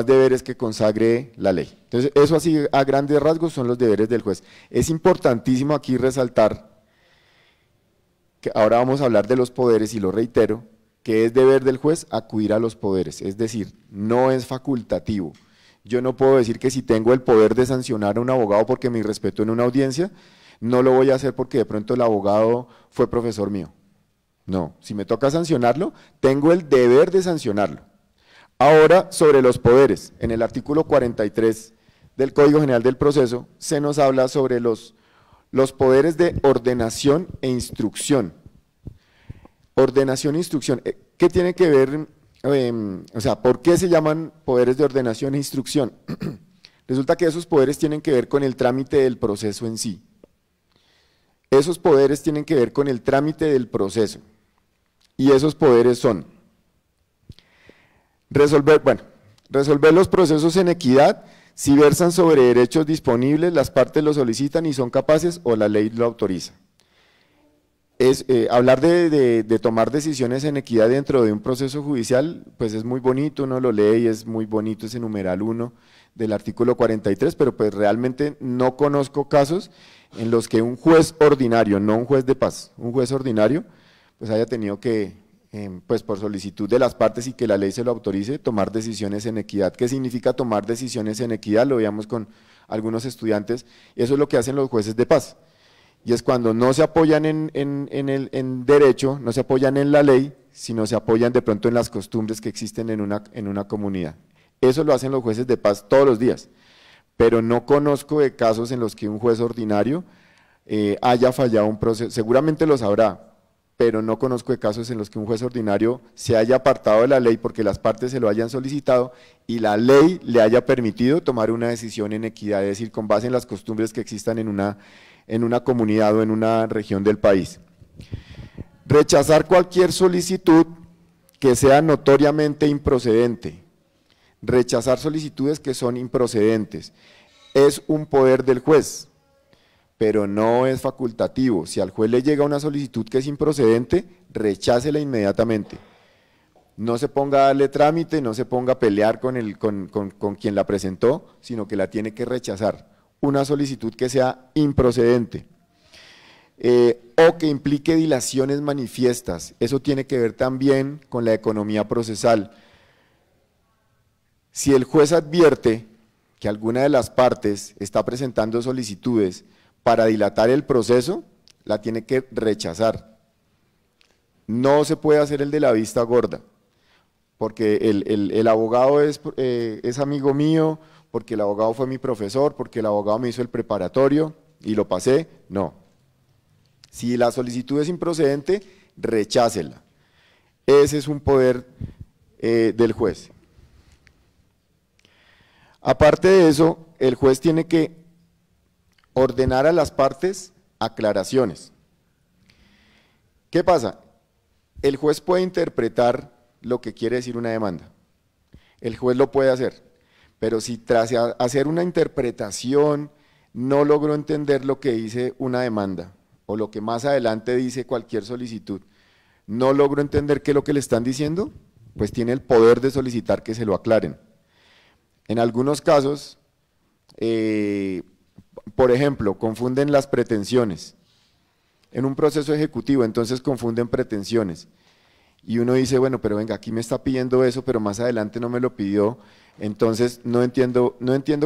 deberes que consagre la ley. Entonces, eso así a grandes rasgos son los deberes del juez. Es importantísimo aquí resaltar que ahora vamos a hablar de los poderes y lo reitero, que es deber del juez acudir a los poderes, es decir, no es facultativo. Yo no puedo decir que si tengo el poder de sancionar a un abogado porque me irrespetó en una audiencia, no lo voy a hacer porque de pronto el abogado fue profesor mío. No, si me toca sancionarlo, tengo el deber de sancionarlo. Ahora, sobre los poderes, en el artículo 43 del Código General del Proceso, se nos habla sobre los poderes de ordenación e instrucción. Ordenación e instrucción, ¿qué tiene que ver, o sea, por qué se llaman poderes de ordenación e instrucción? Resulta que esos poderes tienen que ver con el trámite del proceso en sí. Esos poderes tienen que ver con el trámite del proceso. Y esos poderes son resolver los procesos en equidad si versan sobre derechos disponibles, las partes lo solicitan y son capaces o la ley lo autoriza. Hablar de tomar decisiones en equidad dentro de un proceso judicial, pues es muy bonito, uno lo lee y es muy bonito ese numeral 1 del artículo 43, pero pues realmente no conozco casos en los que un juez ordinario, no un juez de paz, un juez ordinario, pues haya tenido que, pues por solicitud de las partes y que la ley se lo autorice, tomar decisiones en equidad. ¿Qué significa tomar decisiones en equidad? Lo veíamos con algunos estudiantes, y eso es lo que hacen los jueces de paz, y es cuando no se apoyan en derecho, no se apoyan en la ley, sino se apoyan de pronto en las costumbres que existen en una comunidad. Eso lo hacen los jueces de paz todos los días, pero no conozco de casos en los que un juez ordinario haya fallado un proceso, seguramente lo sabrá, pero no conozco de casos en los que un juez ordinario se haya apartado de la ley porque las partes se lo hayan solicitado y la ley le haya permitido tomar una decisión en equidad, es decir, con base en las costumbres que existan en una comunidad o en una región del país. Rechazar cualquier solicitud que sea notoriamente improcedente. Rechazar solicitudes que son improcedentes. Es un poder del juez, pero no es facultativo. Si al juez le llega una solicitud que es improcedente, rechácela inmediatamente. No se ponga a darle trámite, no se ponga a pelear con quien la presentó, sino que la tiene que rechazar. Una solicitud que sea improcedente. O que implique dilaciones manifiestas. Eso tiene que ver también con la economía procesal. Si el juez advierte que alguna de las partes está presentando solicitudes para dilatar el proceso, la tiene que rechazar. No se puede hacer el de la vista gorda, porque el abogado es amigo mío, porque el abogado fue mi profesor, porque el abogado me hizo el preparatorio y lo pasé. No. Si la solicitud es improcedente, rechácela. Ese es un poder del juez. Aparte de eso, el juez tiene que ordenar a las partes aclaraciones. ¿Qué pasa? El juez puede interpretar lo que quiere decir una demanda. El juez lo puede hacer, pero si tras hacer una interpretación no logró entender lo que dice una demanda o lo que más adelante dice cualquier solicitud, no logró entender qué es lo que le están diciendo, pues tiene el poder de solicitar que se lo aclaren. En algunos casos, por ejemplo, confunden las pretensiones. En un proceso ejecutivo, entonces confunden pretensiones. Y uno dice, bueno, pero venga, aquí me está pidiendo eso, pero más adelante no me lo pidió, entonces no entiendo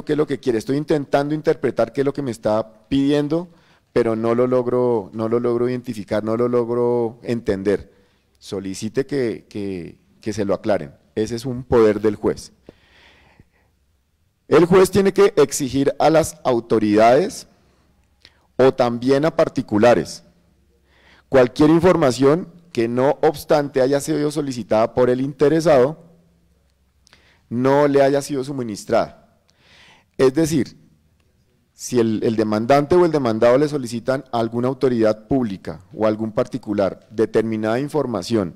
qué es lo que quiere. Estoy intentando interpretar qué es lo que me está pidiendo, pero no lo logro identificar, no lo logro entender. Solicite que se lo aclaren. Ese es un poder del juez. El juez tiene que exigir a las autoridades o también a particulares cualquier información que no obstante haya sido solicitada por el interesado, no le haya sido suministrada. Es decir, si el demandante o el demandado le solicitan a alguna autoridad pública o a algún particular determinada información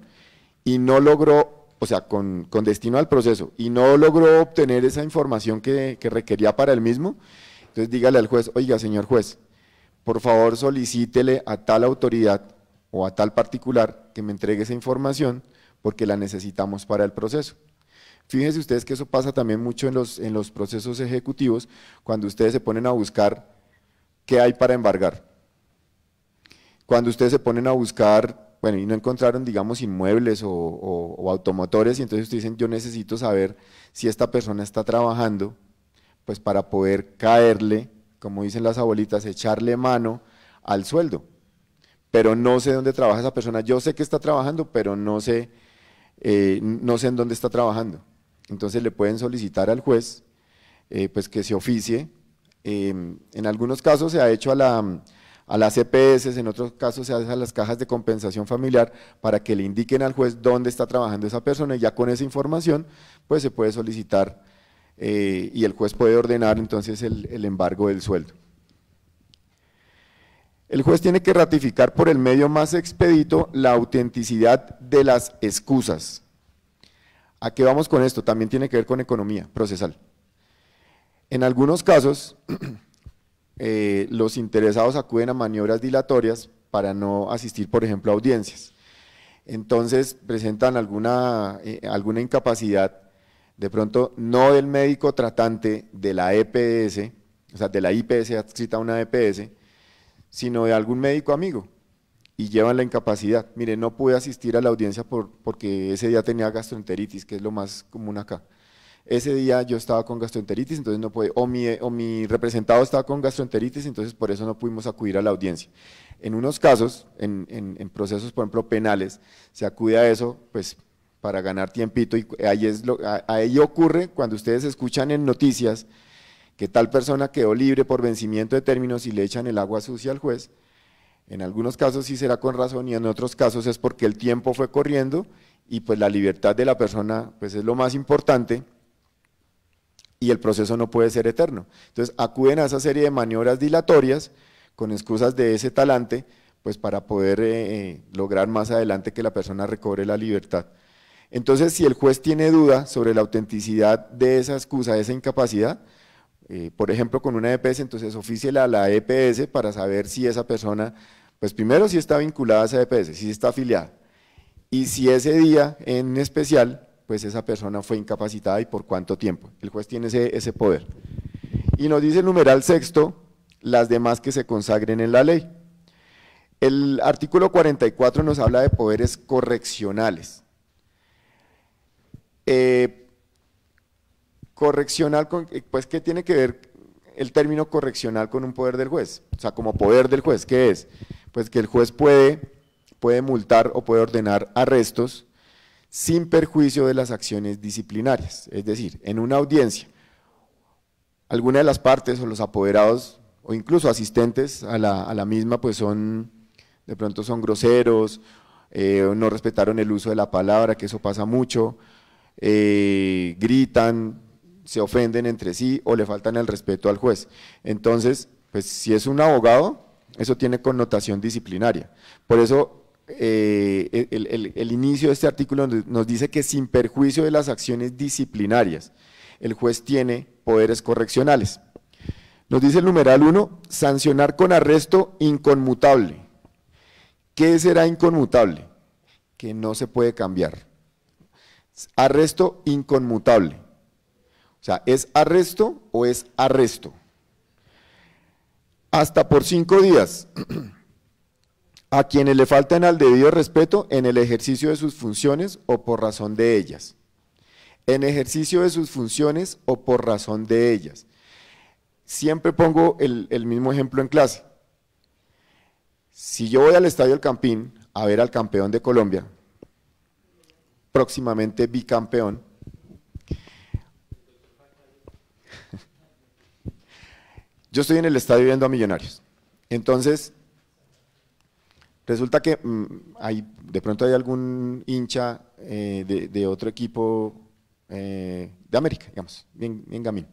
y no logró, o sea, con destino al proceso, y no logró obtener esa información que requería para el mismo, entonces dígale al juez, oiga, señor juez, por favor solicítele a tal autoridad o a tal particular que me entregue esa información porque la necesitamos para el proceso. Fíjense ustedes que eso pasa también mucho en los procesos ejecutivos, cuando ustedes se ponen a buscar qué hay para embargar. Cuando ustedes se ponen a buscar, bueno, y no encontraron, digamos, inmuebles o automotores, y entonces ustedes dicen, yo necesito saber si esta persona está trabajando, pues para poder caerle, como dicen las abuelitas, echarle mano al sueldo. Pero no sé dónde trabaja esa persona, yo sé que está trabajando, pero no sé en dónde está trabajando. Entonces le pueden solicitar al juez pues que se oficie. En algunos casos se ha hecho a las EPS, en otros casos se hace a las cajas de compensación familiar para que le indiquen al juez dónde está trabajando esa persona, y ya con esa información pues se puede solicitar y el juez puede ordenar entonces el embargo del sueldo. El juez tiene que ratificar por el medio más expedito la autenticidad de las excusas. ¿A qué vamos con esto? También tiene que ver con economía procesal. En algunos casos, los interesados acuden a maniobras dilatorias para no asistir, por ejemplo, a audiencias. Entonces presentan alguna incapacidad, de pronto no del médico tratante de la EPS, o sea, de la IPS adscrita a una EPS, sino de algún médico amigo, y llevan la incapacidad. Mire, no pude asistir a la audiencia porque ese día tenía gastroenteritis, que es lo más común acá. Ese día yo estaba con gastroenteritis, entonces no pude, o mi representado estaba con gastroenteritis, entonces por eso no pudimos acudir a la audiencia. En unos casos, en procesos, por ejemplo, penales, se acude a eso, pues, para ganar tiempito, y ahí ocurre cuando ustedes escuchan en noticias que tal persona quedó libre por vencimiento de términos y le echan el agua sucia al juez. En algunos casos sí será con razón y en otros casos es porque el tiempo fue corriendo y pues la libertad de la persona pues es lo más importante y el proceso no puede ser eterno. Entonces acuden a esa serie de maniobras dilatorias con excusas de ese talante pues para poder lograr más adelante que la persona recobre la libertad. Entonces si el juez tiene duda sobre la autenticidad de esa excusa, de esa incapacidad, por ejemplo con una EPS, entonces ofíciela a la EPS para saber si esa persona, pues primero si está vinculada a esa EPS, si está afiliada, y si ese día en especial, pues esa persona fue incapacitada y por cuánto tiempo. El juez tiene ese poder. Y nos dice el numeral sexto, las demás que se consagren en la ley. El artículo 44 nos habla de poderes correccionales. Correccional, pues ¿qué tiene que ver el término correccional con un poder del juez? O sea, como poder del juez, ¿qué es? Pues que el juez puede multar o puede ordenar arrestos sin perjuicio de las acciones disciplinarias. Es decir, en una audiencia, alguna de las partes o los apoderados o incluso asistentes a la misma, pues de pronto son groseros, no respetaron el uso de la palabra, que eso pasa mucho, gritan, se ofenden entre sí o le faltan el respeto al juez. Entonces, pues si es un abogado, eso tiene connotación disciplinaria. Por eso el inicio de este artículo nos dice que sin perjuicio de las acciones disciplinarias, el juez tiene poderes correccionales. Nos dice el numeral 1, sancionar con arresto inconmutable. ¿Qué será inconmutable? Que no se puede cambiar. Arresto inconmutable. O sea, ¿es arresto o es arresto? Hasta por 5 días. A quienes le faltan al debido respeto en el ejercicio de sus funciones o por razón de ellas. En ejercicio de sus funciones o por razón de ellas. Siempre pongo el mismo ejemplo en clase. Si yo voy al Estadio El Campín a ver al campeón de Colombia, próximamente bicampeón, yo estoy en el estadio viendo a Millonarios. Entonces, resulta que de pronto hay algún hincha de otro equipo de América, digamos, bien gamín.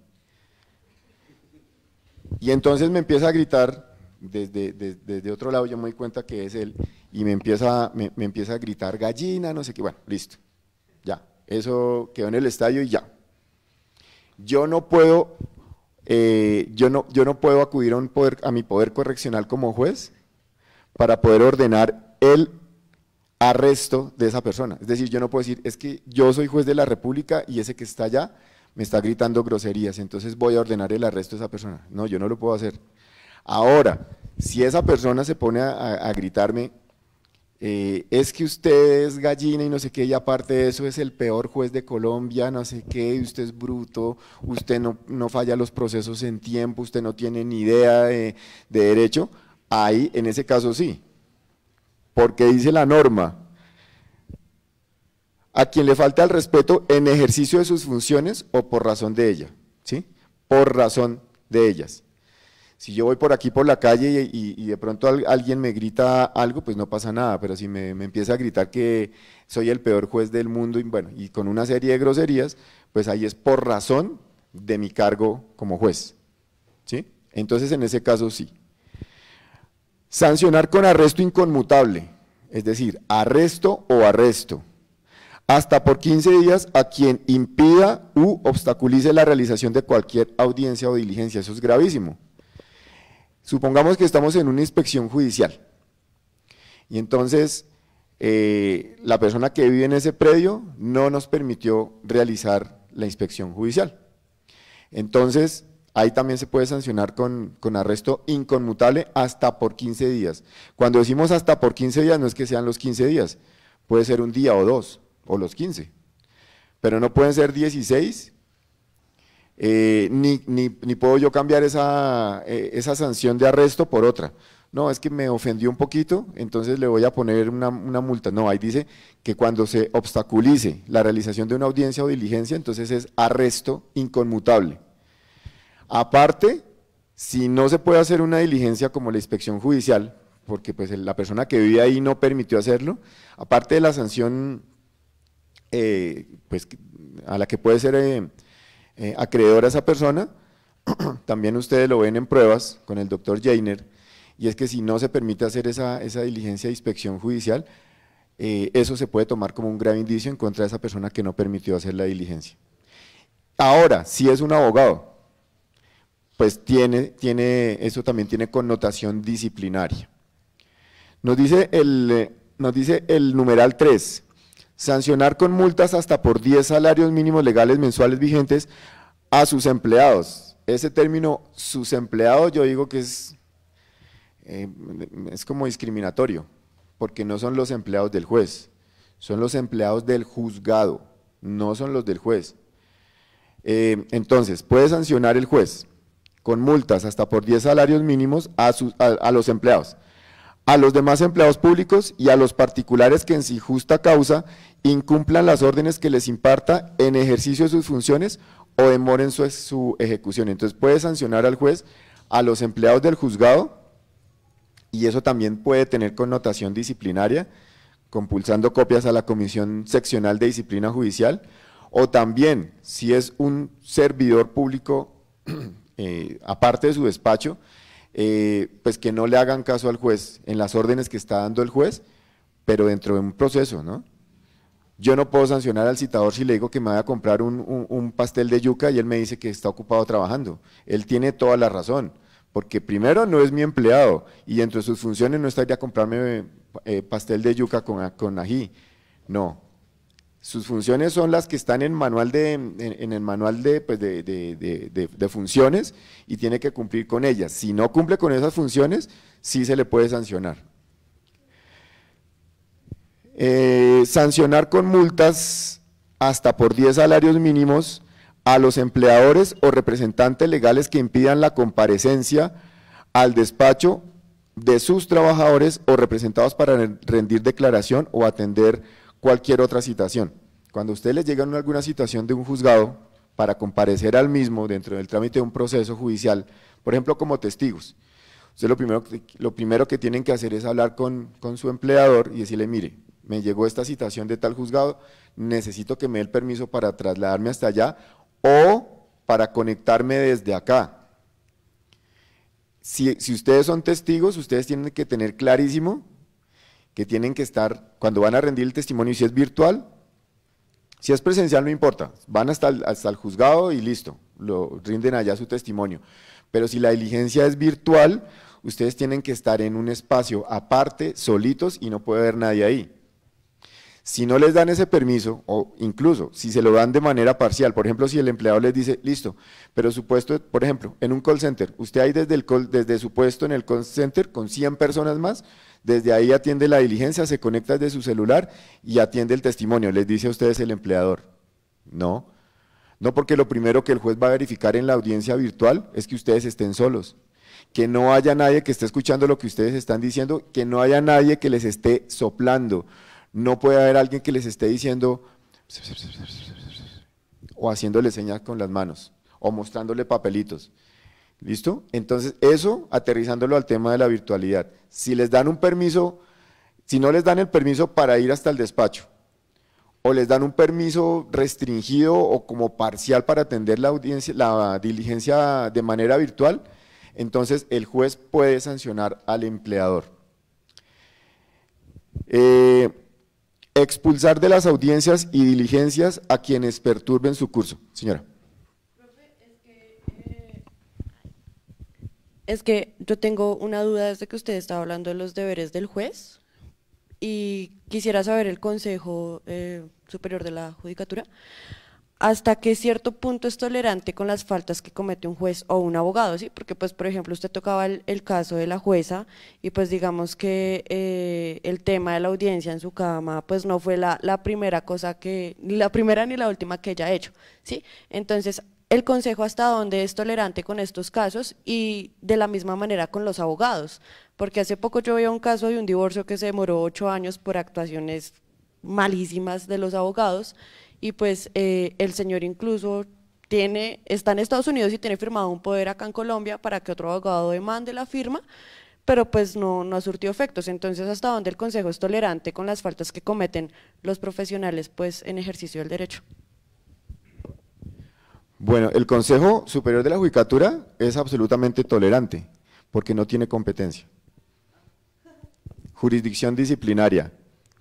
Y entonces me empieza a gritar desde otro lado, yo me doy cuenta que es él, y me empieza a gritar gallina, no sé qué, bueno, listo, ya, eso quedó en el estadio y ya. Yo no puedo acudir a mi poder correccional como juez para poder ordenar el arresto de esa persona. Es decir, yo no puedo decir, es que yo soy juez de la República y ese que está allá me está gritando groserías, entonces voy a ordenar el arresto de esa persona. No, yo no lo puedo hacer. Ahora, si esa persona se pone a gritarme, es que usted es gallina y no sé qué, y aparte de eso es el peor juez de Colombia, no sé qué, y usted es bruto, usted no falla los procesos en tiempo, usted no tiene ni idea de derecho, ahí en ese caso sí, porque dice la norma, a quien le falta el respeto en ejercicio de sus funciones o por razón de ella, ¿sí? Por razón de ellas. Si yo voy por aquí por la calle y de pronto alguien me grita algo, pues no pasa nada, pero si me empieza a gritar que soy el peor juez del mundo y bueno, y con una serie de groserías, pues ahí es por razón de mi cargo como juez, ¿sí? Entonces en ese caso sí. Sancionar con arresto inconmutable, es decir, arresto o arresto, hasta por 15 días a quien impida u obstaculice la realización de cualquier audiencia o diligencia, eso es gravísimo. Supongamos que estamos en una inspección judicial y entonces la persona que vive en ese predio no nos permitió realizar la inspección judicial. Entonces, ahí también se puede sancionar con arresto inconmutable hasta por 15 días. Cuando decimos hasta por 15 días, no es que sean los 15 días, puede ser un día o dos, o los 15, pero no pueden ser 16. Ni puedo yo cambiar esa sanción de arresto por otra. No, es que me ofendió un poquito, entonces le voy a poner una multa. No, ahí dice que cuando se obstaculice la realización de una audiencia o diligencia, entonces es arresto inconmutable. Aparte, si no se puede hacer una diligencia como la inspección judicial, porque pues la persona que vive ahí no permitió hacerlo, aparte de la sanción pues, a la que puede ser acreedora a esa persona, también ustedes lo ven en pruebas con el doctor Jainer, y es que si no se permite hacer esa diligencia de inspección judicial, eso se puede tomar como un grave indicio en contra de esa persona que no permitió hacer la diligencia. Ahora, si es un abogado, pues eso también tiene connotación disciplinaria. Nos dice el numeral 3, sancionar con multas hasta por 10 salarios mínimos legales mensuales vigentes a sus empleados. Ese término, sus empleados, yo digo que es como discriminatorio, porque no son los empleados del juez, son los empleados del juzgado, no son los del juez. Entonces, puede sancionar el juez con multas hasta por 10 salarios mínimos a los empleados, a los demás empleados públicos y a los particulares que en sin justa causa incumplan las órdenes que les imparta en ejercicio de sus funciones o demoren su ejecución. Entonces puede sancionar al juez, a los empleados del juzgado, y eso también puede tener connotación disciplinaria, compulsando copias a la Comisión Seccional de Disciplina Judicial, O también, si es un servidor público, aparte de su despacho, pues que no le hagan caso al juez en las órdenes que está dando el juez, pero dentro de un proceso, ¿no? Yo no puedo sancionar al citador si le digo que me voy a comprar un pastel de yuca y él me dice que está ocupado trabajando. Él tiene toda la razón, porque primero no es mi empleado y dentro de sus funciones no estaría a comprarme pastel de yuca con ají. No. Sus funciones son las que están en el manual pues, de funciones y tiene que cumplir con ellas. Si no cumple con esas funciones, sí se le puede sancionar. Sancionar con multas hasta por 10 salarios mínimos a los empleadores o representantes legales que impidan la comparecencia al despacho de sus trabajadores o representados para rendir declaración o atender cualquier otra citación. Cuando a ustedes les llega alguna citación de un juzgado para comparecer al mismo dentro del trámite de un proceso judicial, por ejemplo como testigos, ustedes lo primero que tienen que hacer es hablar con su empleador y decirle, mire, me llegó esta citación de tal juzgado, necesito que me dé el permiso para trasladarme hasta allá o para conectarme desde acá. Si ustedes son testigos, ustedes tienen que tener clarísimo que tienen que estar, cuando van a rendir el testimonio, si es virtual, si es presencial no importa, van hasta el juzgado y listo, lo rinden allá su testimonio. Pero si la diligencia es virtual, ustedes tienen que estar en un espacio aparte, solitos, y no puede haber nadie ahí. Si no les dan ese permiso, o incluso si se lo dan de manera parcial, por ejemplo, si el empleado les dice, listo, pero su puesto, por ejemplo, en un call center, usted ahí desde su puesto en el call center con 100 personas más, desde ahí atiende la diligencia, se conecta desde su celular y atiende el testimonio, les dice a ustedes el empleador. No, no, porque lo primero que el juez va a verificar en la audiencia virtual es que ustedes estén solos, que no haya nadie que esté escuchando lo que ustedes están diciendo, que no haya nadie que les esté soplando. No puede haber alguien que les esté diciendo o haciéndole señas con las manos o mostrándole papelitos. ¿Listo? Entonces eso aterrizándolo al tema de la virtualidad. Si les dan un permiso, si no les dan el permiso para ir hasta el despacho o les dan un permiso restringido o como parcial para atender la audiencia, la diligencia de manera virtual, entonces el juez puede sancionar al empleador. Expulsar de las audiencias y diligencias a quienes perturben su curso. Señora. Profe, es que yo tengo una duda desde que usted estaba hablando de los deberes del juez y quisiera saber el Consejo Superior de la Judicatura, hasta qué cierto punto es tolerante con las faltas que comete un juez o un abogado, ¿sí? Porque pues por ejemplo usted tocaba el caso de la jueza y pues digamos que el tema de la audiencia en su cama pues no fue la primera cosa que, ni la primera ni la última que ella ha hecho, ¿sí? Entonces el Consejo hasta dónde es tolerante con estos casos y de la misma manera con los abogados, porque hace poco yo vi un caso de un divorcio que se demoró 8 años por actuaciones malísimas de los abogados y pues el señor incluso está en Estados Unidos y tiene firmado un poder acá en Colombia para que otro abogado demande la firma, pero pues no ha surtido efectos. Entonces, ¿hasta dónde el Consejo es tolerante con las faltas que cometen los profesionales pues en ejercicio del derecho? Bueno, el Consejo Superior de la Judicatura es absolutamente tolerante porque no tiene competencia. Jurisdicción disciplinaria,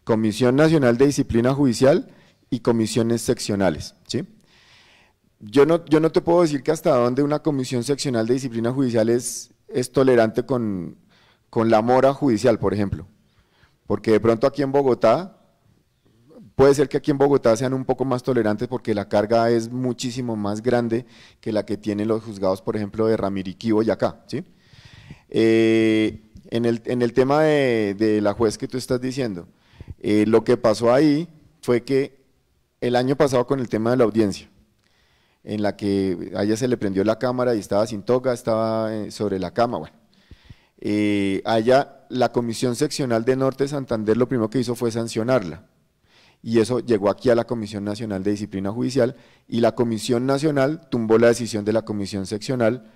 Comisión Nacional de Disciplina Judicial y comisiones seccionales, ¿sí? Yo no te puedo decir que hasta dónde una comisión seccional de disciplina judicial es tolerante con la mora judicial, por ejemplo, porque de pronto aquí en Bogotá, puede ser que aquí en Bogotá sean un poco más tolerantes porque la carga es muchísimo más grande que la que tienen los juzgados, por ejemplo, de Ramírez y Boyacá, ¿sí? En el tema de la juez que tú estás diciendo, lo que pasó ahí fue que el año pasado con el tema de la audiencia, en la que a ella se le prendió la cámara y estaba sin toga, estaba sobre la cama, bueno, allá la Comisión Seccional de Norte de Santander lo primero que hizo fue sancionarla, y eso llegó aquí a la Comisión Nacional de Disciplina Judicial, y la Comisión Nacional tumbó la decisión de la Comisión Seccional,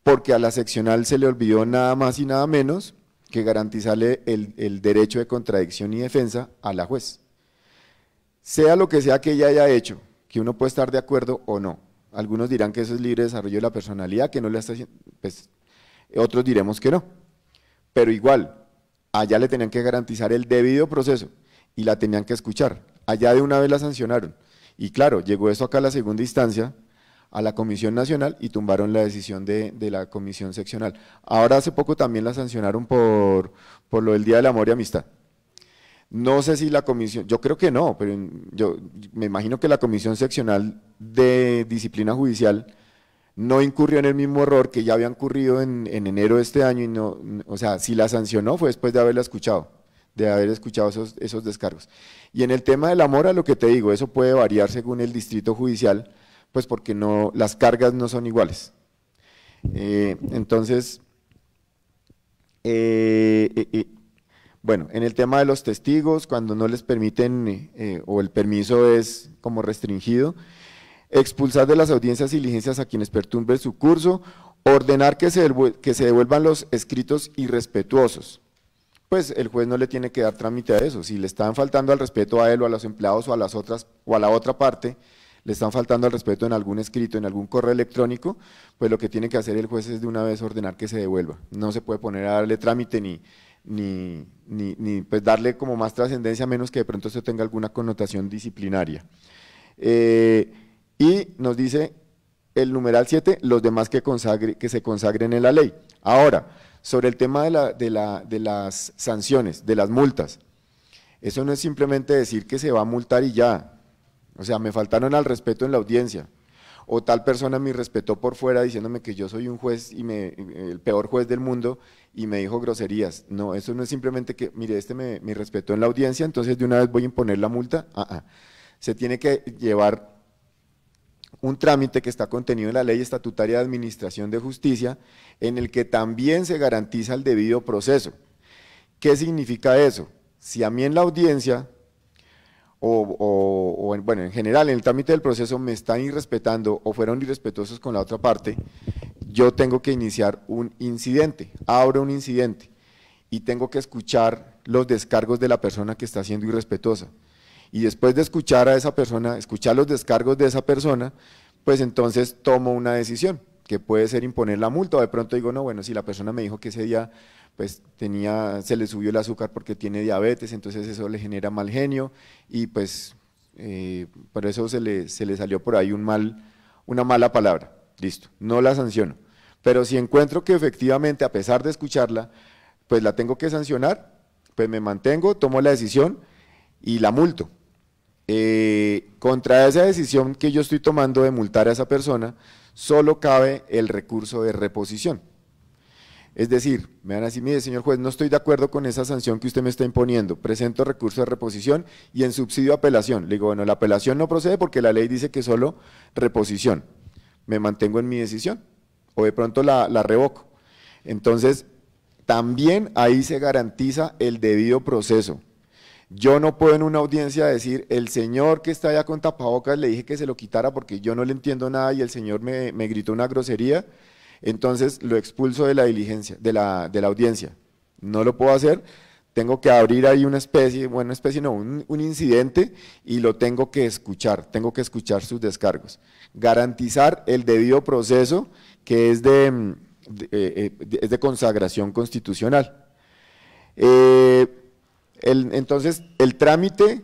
porque a la seccional se le olvidó nada más y nada menos que garantizarle el derecho de contradicción y defensa a la juez. Sea lo que sea que ella haya hecho, que uno puede estar de acuerdo o no. Algunos dirán que eso es libre desarrollo de la personalidad, que no le está haciendo, pues otros diremos que no. Pero igual, allá le tenían que garantizar el debido proceso y la tenían que escuchar. Allá de una vez la sancionaron. Y claro, llegó eso acá a la segunda instancia, a la Comisión Nacional, y tumbaron la decisión de la Comisión Seccional. Ahora hace poco también la sancionaron por lo del Día del Amor y Amistad. No sé si la comisión, yo creo que no, pero yo me imagino que la Comisión Seccional de Disciplina Judicial no incurrió en el mismo error que ya había ocurrido en enero de este año, y no, o sea, si la sancionó fue después de haberla escuchado, de haber escuchado esos descargos. Y en el tema de la mora, lo que te digo, eso puede variar según el distrito judicial, pues porque no, las cargas no son iguales. Entonces, bueno, en el tema de los testigos, cuando no les permiten o el permiso es como restringido, expulsar de las audiencias y diligencias a quienes perturben su curso, ordenar que se devuelvan los escritos irrespetuosos. Pues el juez no le tiene que dar trámite a eso. Si le están faltando al respeto a él o a los empleados o a las otras o a la otra parte, le están faltando al respeto en algún escrito, en algún correo electrónico, pues lo que tiene que hacer el juez es de una vez ordenar que se devuelva. No se puede poner a darle trámite ni pues darle como más trascendencia, a menos que de pronto eso tenga alguna connotación disciplinaria. Y nos dice el numeral 7, los demás que se consagren en la ley. Ahora, sobre el tema de las sanciones, de las multas, eso no es simplemente decir que se va a multar y ya. O sea, me faltaron al respeto en la audiencia, o tal persona me respetó por fuera diciéndome que yo soy un juez y el peor juez del mundo y me dijo groserías. No, eso no es simplemente que, mire, este me respetó en la audiencia, entonces de una vez voy a imponer la multa. Se tiene que llevar un trámite que está contenido en la Ley Estatutaria de Administración de Justicia, en el que también se garantiza el debido proceso. ¿Qué significa eso? Si a mí en la audiencia bueno, en general, en el trámite del proceso me están irrespetando o fueron irrespetuosos con la otra parte, yo tengo que iniciar un incidente, abro un incidente y tengo que escuchar los descargos de la persona que está siendo irrespetuosa. Y después de escuchar a esa persona, escuchar los descargos de esa persona, pues entonces tomo una decisión, que puede ser imponer la multa, o de pronto digo, no, bueno, si la persona me dijo que ese día pues se le subió el azúcar porque tiene diabetes, entonces eso le genera mal genio, y pues por eso se le salió por ahí una mala palabra, listo, no la sanciono. Pero si encuentro que efectivamente, a pesar de escucharla, pues la tengo que sancionar, pues me mantengo, tomo la decisión y la multo. Contra esa decisión que yo estoy tomando de multar a esa persona, solo cabe el recurso de reposición. Es decir, me van a decir, mire señor juez, no estoy de acuerdo con esa sanción que usted me está imponiendo, presento recurso de reposición y en subsidio apelación. Le digo, bueno, la apelación no procede porque la ley dice que solo reposición. Me mantengo en mi decisión o de pronto la revoco. Entonces, también ahí se garantiza el debido proceso. Yo no puedo en una audiencia decir, el señor que está allá con tapabocas le dije que se lo quitara porque yo no le entiendo nada y el señor me gritó una grosería, entonces lo expulso de la diligencia, de la audiencia. No lo puedo hacer, tengo que abrir ahí una especie, bueno, una especie no, un incidente y lo tengo que escuchar sus descargos. Garantizar el debido proceso que es de consagración constitucional. Entonces, el trámite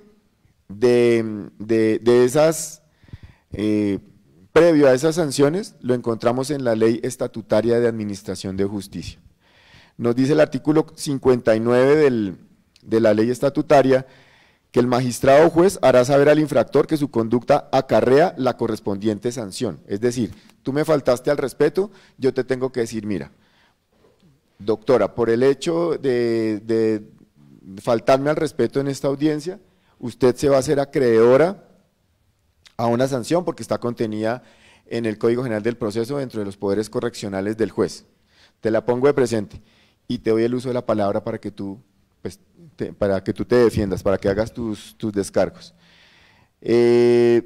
de esas, previo a esas sanciones, lo encontramos en la Ley Estatutaria de Administración de Justicia. Nos dice el artículo 59 de la Ley Estatutaria que el magistrado o juez hará saber al infractor que su conducta acarrea la correspondiente sanción. Es decir, tú me faltaste al respeto, yo te tengo que decir, mira, doctora, por el hecho de faltarme al respeto en esta audiencia, usted se va a hacer acreedora a una sanción porque está contenida en el Código General del Proceso dentro de los poderes correccionales del juez. Te la pongo de presente y te doy el uso de la palabra para que tú, pues, te defiendas, para que hagas tus descargos. Eso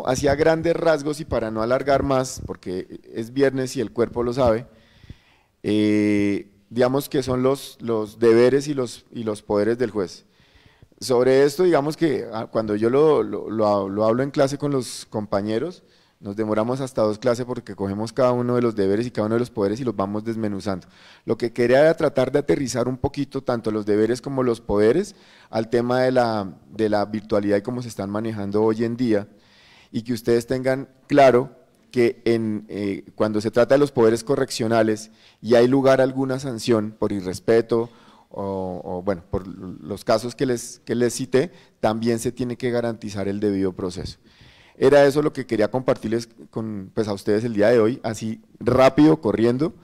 hacía grandes rasgos y para no alargar más, porque es viernes y el cuerpo lo sabe, digamos que son los deberes y los poderes del juez. Sobre esto, digamos que cuando yo lo hablo en clase con los compañeros, nos demoramos hasta 2 clases porque cogemos cada uno de los deberes y cada uno de los poderes y los vamos desmenuzando. Lo que quería era tratar de aterrizar un poquito tanto los deberes como los poderes al tema de la virtualidad y cómo se están manejando hoy en día, y que ustedes tengan claro que cuando se trata de los poderes correccionales y hay lugar a alguna sanción por irrespeto bueno, por los casos que les cité, también se tiene que garantizar el debido proceso. Era eso lo que quería compartirles pues a ustedes el día de hoy, así rápido, corriendo,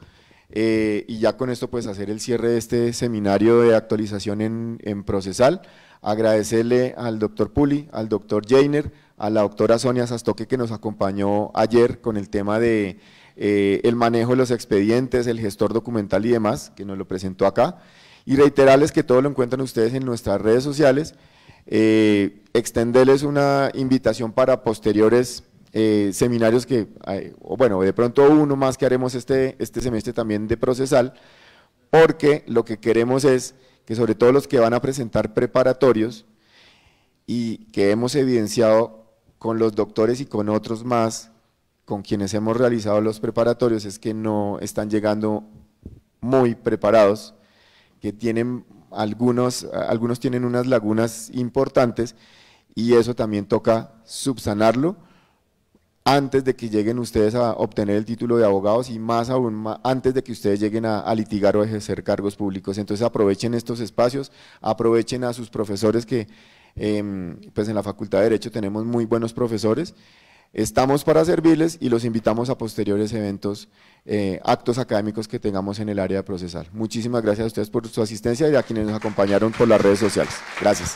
y ya con esto pues hacer el cierre de este seminario de actualización en procesal. Agradecerle al doctor Puli, al doctor Jainer, a la doctora Sonia Sastoque que nos acompañó ayer con el tema de el manejo de los expedientes, el gestor documental y demás, que nos lo presentó acá, y reiterarles que todo lo encuentran ustedes en nuestras redes sociales. Extenderles una invitación para posteriores seminarios que, o bueno, de pronto uno más que haremos este semestre también de procesal, porque lo que queremos es que sobre todo los que van a presentar preparatorios y que hemos evidenciado con los doctores y con otros más con quienes hemos realizado los preparatorios, es que no están llegando muy preparados, que tienen algunos tienen unas lagunas importantes, y eso también toca subsanarlo antes de que lleguen ustedes a obtener el título de abogados, y más aún antes de que ustedes lleguen a litigar o ejercer cargos públicos. Entonces aprovechen estos espacios, aprovechen a sus profesores que pues en la Facultad de Derecho tenemos muy buenos profesores. Estamos para servirles y los invitamos a posteriores eventos, actos académicos que tengamos en el área procesal. Muchísimas gracias a ustedes por su asistencia y a quienes nos acompañaron por las redes sociales. Gracias.